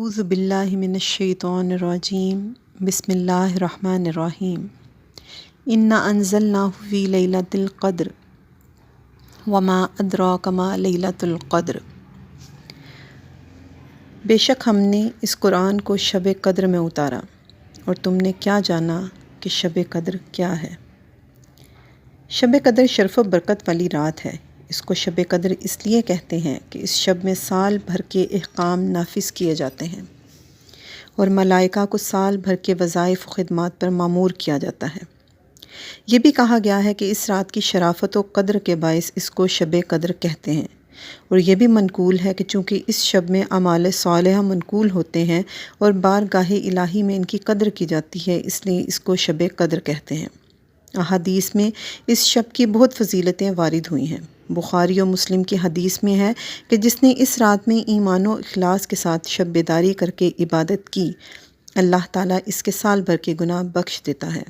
اعوذ باللہ من الشیطان الرجیم بسم اللہ الرحمن الرحیم انا انزلناہ فی لیلۃ القدر وما ادراک ما لیلۃ القدر۔ بے شک ہم نے اس قرآن کو شب قدر میں اتارا، اور تم نے کیا جانا کہ شب قدر کیا ہے؟ شب قدر شرف و برکت والی رات ہے۔ اس کو شب قدر اس لیے کہتے ہیں کہ اس شب میں سال بھر کے احکام نافذ کیے جاتے ہیں اور ملائکہ کو سال بھر کے وظائف و خدمات پر مامور کیا جاتا ہے۔ یہ بھی کہا گیا ہے کہ اس رات کی شرافت و قدر کے باعث اس کو شب قدر کہتے ہیں، اور یہ بھی منقول ہے کہ چونکہ اس شب میں اعمال صالحہ منقول ہوتے ہیں اور بارگاہ الہی میں ان کی قدر کی جاتی ہے، اس لیے اس کو شب قدر کہتے ہیں۔ احادیث میں اس شب کی بہت فضیلتیں وارد ہوئی ہیں۔ بخاری و مسلم کی حدیث میں ہے کہ جس نے اس رات میں ایمان و اخلاص کے ساتھ شب بیداری کر کے عبادت کی، اللہ تعالیٰ اس کے سال بھر کے گناہ بخش دیتا ہے۔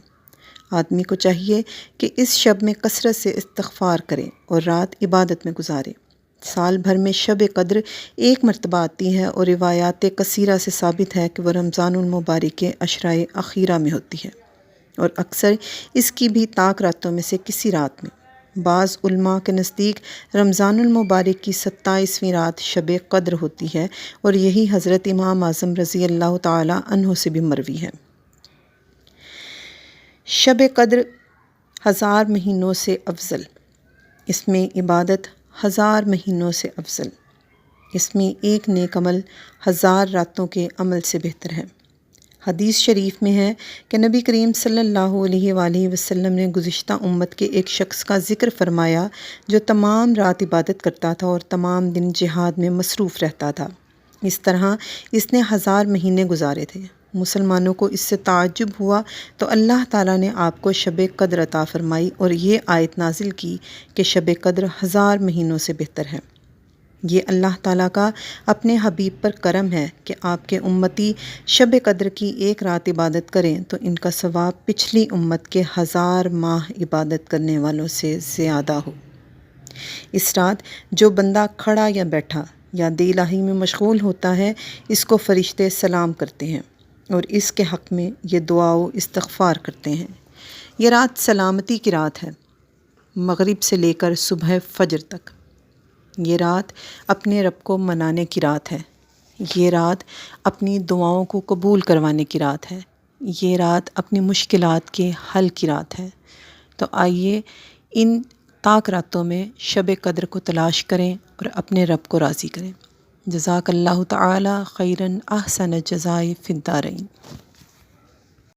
آدمی کو چاہیے کہ اس شب میں کثرت سے استغفار کرے اور رات عبادت میں گزارے۔ سال بھر میں شب قدر ایک مرتبہ آتی ہے، اور روایات کثیرہ سے ثابت ہے کہ وہ رمضان المبارک کے عشرۂ اخیرہ میں ہوتی ہے، اور اکثر اس کی بھی طاق راتوں میں سے کسی رات میں۔ بعض علماء کے نزدیک رمضان المبارک کی 27ویں رات شب قدر ہوتی ہے، اور یہی حضرت امام اعظم رضی اللہ تعالی عنہ سے بھی مروی ہے۔ شب قدر 1000 مہینوں سے افضل، اس میں عبادت 1000 مہینوں سے افضل، اس میں ایک نیک عمل 1000 راتوں کے عمل سے بہتر ہے۔ حدیث شریف میں ہے کہ نبی کریم صلی اللہ علیہ وآلہ وسلم نے گزشتہ امت کے ایک شخص کا ذکر فرمایا جو تمام رات عبادت کرتا تھا اور تمام دن جہاد میں مصروف رہتا تھا۔ اس طرح اس نے 1000 مہینے گزارے تھے۔ مسلمانوں کو اس سے تعجب ہوا تو اللہ تعالیٰ نے آپ کو شب قدر عطا فرمائی اور یہ آیت نازل کی کہ شب قدر 1000 مہینوں سے بہتر ہے۔ یہ اللہ تعالیٰ کا اپنے حبیب پر کرم ہے کہ آپ کے امتی شب قدر کی ایک رات عبادت کریں تو ان کا ثواب پچھلی امت کے 1000 ماہ عبادت کرنے والوں سے زیادہ ہو۔ اس رات جو بندہ کھڑا یا بیٹھا یا یاد الہی میں مشغول ہوتا ہے، اس کو فرشتے سلام کرتے ہیں اور اس کے حق میں یہ دعا و استغفار کرتے ہیں۔ یہ رات سلامتی کی رات ہے، مغرب سے لے کر صبح فجر تک۔ یہ رات اپنے رب کو منانے کی رات ہے۔ یہ رات اپنی دعاؤں کو قبول کروانے کی رات ہے۔ یہ رات اپنی مشکلات کے حل کی رات ہے۔ تو آئیے ان طاق راتوں میں شب قدر کو تلاش کریں اور اپنے رب کو راضی کریں۔ جزاک اللہ تعالی خیراً احسن الجزاء فی الدارین۔